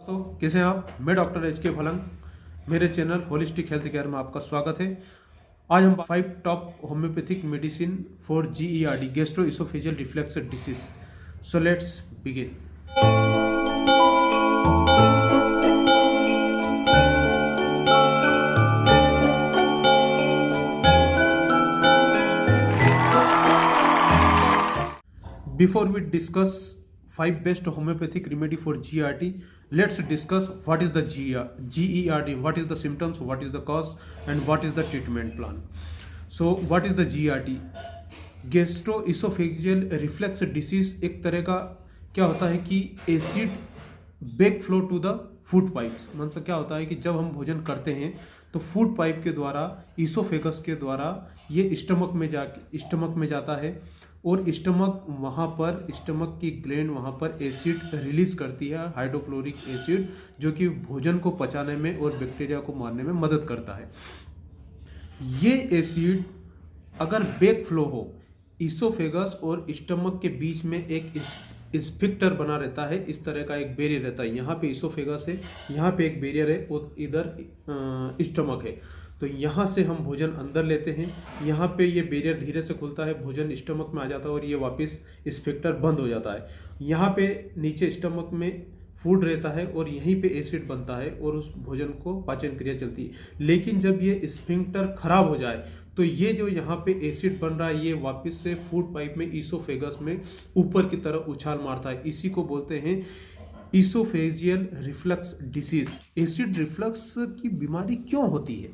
तो कैसे हैं आप? मैं डॉक्टर एच के फलंग, मेरे चैनल होलिस्टिक हेल्थ केयर में आपका स्वागत है। आज हम 5 top homeopathic medicine for GERD, gastro oesophageal reflux disease. So let's begin. Before we discuss 5 best homeopathic remedy for GERD, let's discuss what is the GERD, what is the symptoms, what is the cause, and what is the treatment plan. So, what is the GERD? Gastroesophageal reflux disease एक तरह का क्या होता है कि acid back flow to the food pipes. मतलब क्या होता है कि जब हम भोजन करते हैं तो फूड पाइप के द्वारा, इसोफेगस के द्वारा ये स्टमक में जाता है और स्टमक की ग्लैंड वहाँ पर एसिड रिलीज करती है, हाइड्रोक्लोरिक एसिड, जो कि भोजन को पचाने में और बैक्टीरिया को मारने में मदद करता है। ये एसिड अगर बैक फ्लो हो, इसोफेगस और स्टमक के बीच में एक स्फिक्टर बना रहता है, इस तरह का एक बैरियर रहता है। यहाँ पे इसोफेगस है, यहाँ पे एक बैरियर है और इधर स्टमक है। तो यहाँ से हम भोजन अंदर लेते हैं, यहाँ पे ये बैरियर धीरे से खुलता है, भोजन स्टमक में आ जाता है और ये वापस स्फिक्टर बंद हो जाता है। यहाँ पे नीचे स्टमक में फूड रहता है और यहीं पे एसिड बनता है और उस भोजन को पाचन क्रिया चलती है। लेकिन जब ये स्फिंक्टर खराब हो जाए तो ये जो यहाँ पे एसिड बन रहा है, ये वापस से फूड पाइप में, इसोफेगस में ऊपर की तरफ उछाल मारता है। इसी को बोलते हैं oesophageal reflux disease. Acid reflux की बीमारी क्यों होती है?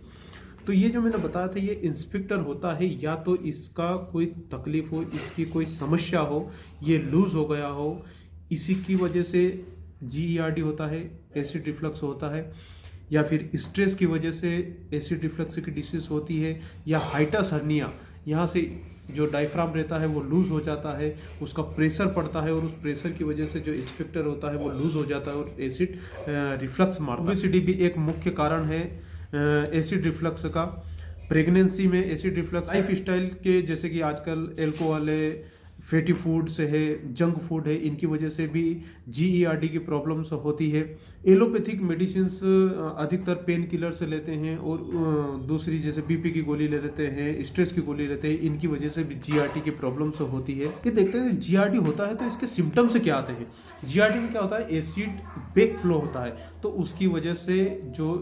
तो ये जो मैंने बताया था, ये इंस्पेक्टर होता है, या तो इसका कोई तकलीफ हो, इसकी कोई समस्या हो, ये लूज हो गया हो, इसी की वजह से GERD होता है, एसिड रिफ्लक्स होता है, या फिर स्ट्रेस की वजह से एसिड रिफ्लक्स की डिसीज होती है, या हाइटस हर्निया, यहाँ से जो डायफ्राम रहता है वो लूज हो जाता है, उसका प्रेशर पड़ता है और उस प्रेशर की वजह से जो स्फिंक्टर होता है वो लूज हो जाता है और एसिड रिफ्लक्स मारता है। ओबेसिटी भी एक मुख्य कारण है एसिड रिफ्लक्स का। प्रेगनेंसी में एसिड रिफ्लक्स, लाइफ स्टाइल के, जैसे कि आजकल एल्कोहल है, फैटी फूड्स है, जंक फूड है, इनकी वजह से भी GERD की प्रॉब्लम्स होती है। एलोपैथिक मेडिसिन्स अधिकतर पेन किलर से लेते हैं और दूसरी जैसे BP की गोली ले लेते हैं, स्ट्रेस की गोली लेते हैं, इनकी वजह से भी GERD की प्रॉब्लम्स होती है। ये देखते हैं GERD होता है तो इसके सिम्टम्स क्या आते हैं। GERD में क्या होता है, एसिड बैक फ्लो होता है, तो उसकी वजह से जो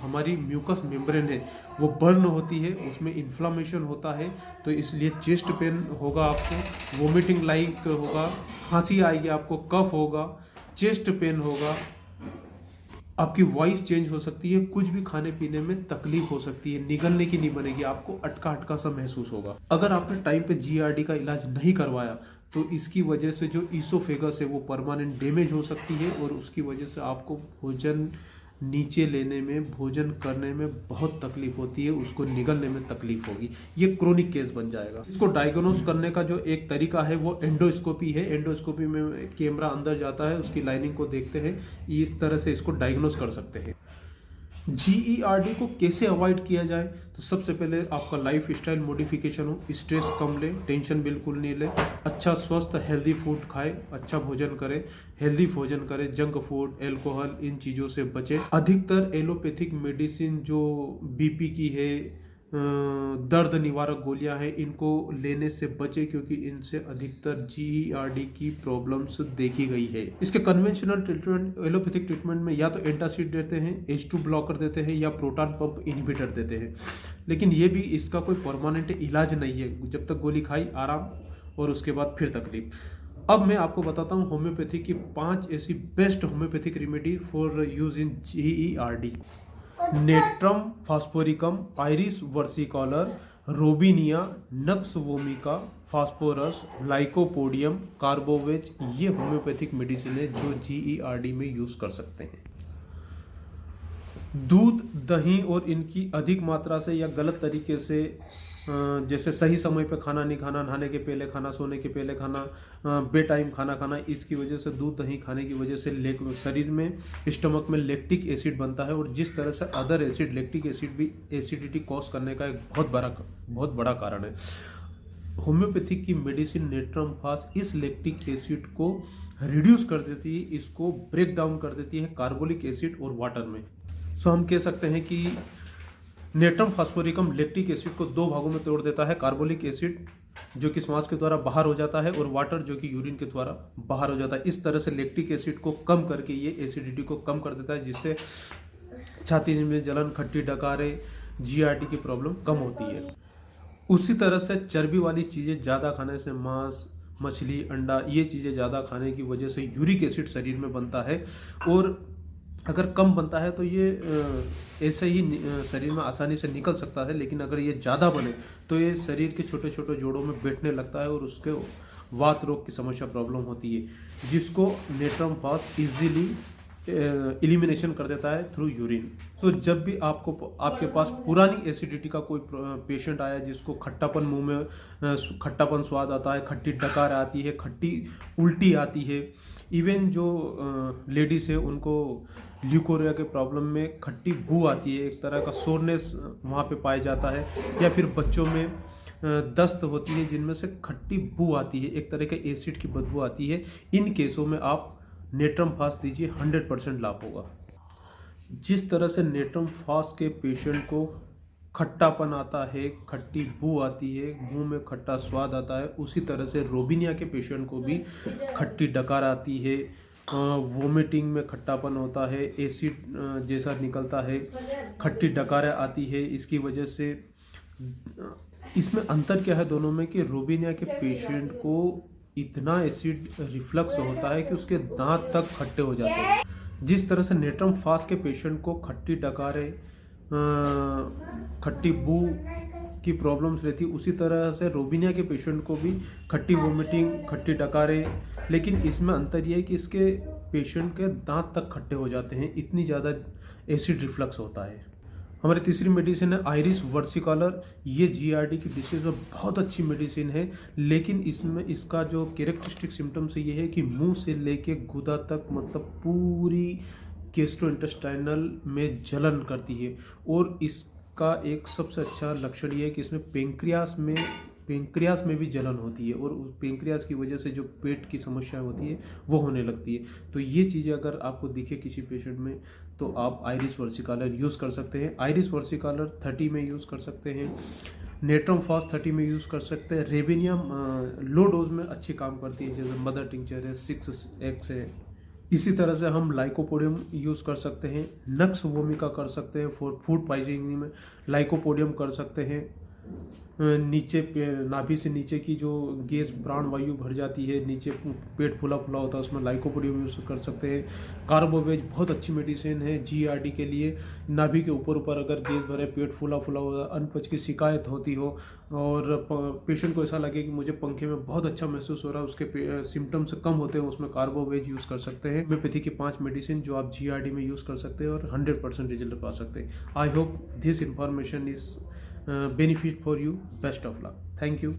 हमारी म्यूकस मेम्ब्रेन है वो बर्न होती है, उसमें इन्फ्लामेशन होता है, तो इसलिए चेस्ट पेन होगा, आपको वोमिटिंग लाइक होगा, खांसी आएगी, आपको कफ होगा, चेस्ट पेन होगा, आपकी वॉइस चेंज हो सकती है, कुछ भी खाने पीने में तकलीफ हो सकती है, निगलने की नहीं बनेगी, आपको अटका अटका सा महसूस होगा। अगर आपने टाइम पे GERD का इलाज नहीं करवाया तो इसकी वजह से जो इसोफेगस है वो परमानेंट डैमेज हो सकती है और उसकी वजह से आपको भोजन नीचे लेने में, भोजन करने में बहुत तकलीफ होती है, उसको निगलने में तकलीफ होगी, ये क्रोनिक केस बन जाएगा। इसको डायग्नोस करने का जो एक तरीका है वो एंडोस्कोपी है। एंडोस्कोपी में कैमरा अंदर जाता है, उसकी लाइनिंग को देखते हैं, इस तरह से इसको डायग्नोस कर सकते हैं। GERD को कैसे अवॉइड किया जाए? तो सबसे पहले आपका लाइफ स्टाइल मॉडिफिकेशन हो, स्ट्रेस कम ले, टेंशन बिल्कुल नहीं ले, अच्छा स्वस्थ हेल्दी फूड खाए, अच्छा भोजन करे, हेल्दी भोजन करे, जंक फूड, एल्कोहल, इन चीज़ों से बचे। अधिकतर एलोपैथिक मेडिसिन जो BP की है, दर्द निवारक गोलियां हैं, इनको लेने से बचे क्योंकि इनसे अधिकतर GERD की प्रॉब्लम्स देखी गई है। इसके कन्वेंशनल ट्रीटमेंट, एलोपैथिक ट्रीटमेंट में या तो एंटासिड देते हैं, H2 ब्लॉकर देते हैं, या प्रोटॉन पंप इनहिबिटर देते हैं, लेकिन ये भी इसका कोई परमानेंट इलाज नहीं है। जब तक गोली खाई आराम और उसके बाद फिर तकलीफ। अब मैं आपको बताता हूँ होम्योपैथी की 5 ऐसी best homeopathic remedy for use in GERD। Natrum phosphoricum, iris versicolor, robinia, nux vomica, phosphorus, lycopodium, carbo veg, ये होम्योपैथिक मेडिसिन है जो GERD में यूज कर सकते हैं। दूध, दही और इनकी अधिक मात्रा से या गलत तरीके से, जैसे सही समय पे खाना नहीं खाना, नहाने के पहले खाना, सोने के पहले खाना, बे टाइम खाना खाना, इसकी वजह से, दूध दही खाने की वजह से शरीर में, स्टमक में लैक्टिक एसिड बनता है और जिस तरह से अदर एसिड, लैक्टिक एसिड भी एसिडिटी कॉज करने का एक बहुत बड़ा कारण है। होम्योपैथिक की मेडिसिन नेट्रम फास इस लैक्टिक एसिड को रिड्यूस कर देती है, इसको ब्रेक डाउन कर देती है कार्बोलिक एसिड और वाटर में। सो हम कह सकते हैं कि नेट्रम फास्फोरिकम लैक्टिक एसिड को दो भागों में तोड़ देता है, कार्बोलिक एसिड जो कि श्वास के द्वारा बाहर हो जाता है और वाटर जो कि यूरिन के द्वारा बाहर हो जाता है। इस तरह से लैक्टिक एसिड को कम करके ये एसिडिटी को कम कर देता है, जिससे छाती में जलन, खट्टी डकारे, जीआरडी की प्रॉब्लम कम होती है। उसी तरह से चर्बी वाली चीज़ें ज़्यादा खाने से, मांस, मछली, अंडा, ये चीज़ें ज़्यादा खाने की वजह से यूरिक एसिड शरीर में बनता है, और अगर कम बनता है तो ये ऐसे ही शरीर में आसानी से निकल सकता है, लेकिन अगर ये ज़्यादा बने तो ये शरीर के छोटे छोटे जोड़ों में बैठने लगता है और उसके वात रोग की समस्या प्रॉब्लम होती है, जिसको नेट्रम फास्ट इजीली एलिमिनेशन कर देता है थ्रू यूरिन। तो जब भी आपके पास पुरानी एसिडिटी का कोई पेशेंट आया जिसको खट्टापन, मुंह में खट्टापन स्वाद आता है, खट्टी डकार आती है, खट्टी उल्टी आती है, इवन जो लेडीज़ है उनको ल्यूकोरिया के प्रॉब्लम में खट्टी बू आती है, एक तरह का सोरनेस वहाँ पे पाया जाता है, या फिर बच्चों में दस्त होती है जिनमें से खट्टी बू आती है, एक तरह के एसिड की बदबू आती है। इन केसों में आप नेट्रम फास्ट दीजिए, 100% लाभ होगा। जिस तरह से नेट्रम फास्ट के पेशेंट को खट्टापन आता है, खट्टी बू आती है, मुंह में खट्टा स्वाद आता है, उसी तरह से रोबिनिया के पेशेंट को भी खट्टी डकार आती है, वोमिटिंग में खट्टापन होता है, एसिड जैसा निकलता है, खट्टी डकारें आती है। इसकी वजह से इसमें अंतर क्या है दोनों में कि रोबिनिया के पेशेंट को इतना एसिड रिफ्लक्स होता है कि उसके दांत तक खट्टे हो जाते हैं। जिस तरह से नेट्रम फास्ट के पेशेंट को खट्टी डकारें, खट्टी बू की प्रॉब्लम्स रहती है, उसी तरह से रोबिनिया के पेशेंट को भी खट्टी वोमिटिंग, खट्टी डकारें, लेकिन इसमें अंतर यह है कि इसके पेशेंट के दांत तक खट्टे हो जाते हैं, इतनी ज़्यादा एसिड रिफ्लक्स होता है। हमारी तीसरी मेडिसिन है आयरिस वर्सिकॉलर। ये जीआरडी की डिसीज में बहुत अच्छी मेडिसिन है, लेकिन इसमें इसका जो कैरेक्टरिस्टिक सिम्टम्स ये है कि मुंह से लेके गुदा तक, मतलब पूरी गैस्ट्रोइंटेस्टाइनल में जलन करती है, और इसका एक सबसे अच्छा लक्षण ये है कि इसमें पेंक्रियास में भी जलन होती है, और उस पेंक्रियास की वजह से जो पेट की समस्या होती है वो होने लगती है। तो ये चीज़ें अगर आपको दिखे किसी पेशेंट में तो आप आयरिस वर्सिकॉलर यूज़ कर सकते हैं। आयरिस वर्सिकॉलर 30 में यूज़ कर सकते हैं, नेट्रम फास्ट 30 में यूज़ कर सकते हैं। रेबिनियम लो डोज में अच्छी काम करती है, जैसे मदर टिंचर है, 6x है। इसी तरह से हम लाइकोपोडियम यूज़ कर सकते हैं, नक्स वोमिका कर सकते हैं, फॉर फूड पॉइजनिंग में लाइकोपोडियम कर सकते हैं। नीचे नाभि से नीचे की जो गैस प्राण वायु भर जाती है, नीचे पेट फूला फूला होता है, उसमें लाइकोपोडियम यूज़ कर सकते हैं। कार्बोवेज बहुत अच्छी मेडिसिन है जीआरडी के लिए। नाभि के ऊपर अगर गैस भरे, पेट फूला फूला हो, अनपच की शिकायत होती हो, और पेशेंट को ऐसा लगे कि मुझे पंखे में बहुत अच्छा महसूस हो रहा है, उसके सिम्टम्स कम होते हैं, उसमें कार्बोवेज यूज़ कर सकते हैं। होम्योपैथी की 5 मेडिसिन जो आप जीआरडी में यूज़ कर सकते हैं और 100% रिजल्ट पा सकते हैं। I hope this information is benefit for you. Best of luck. Thank you.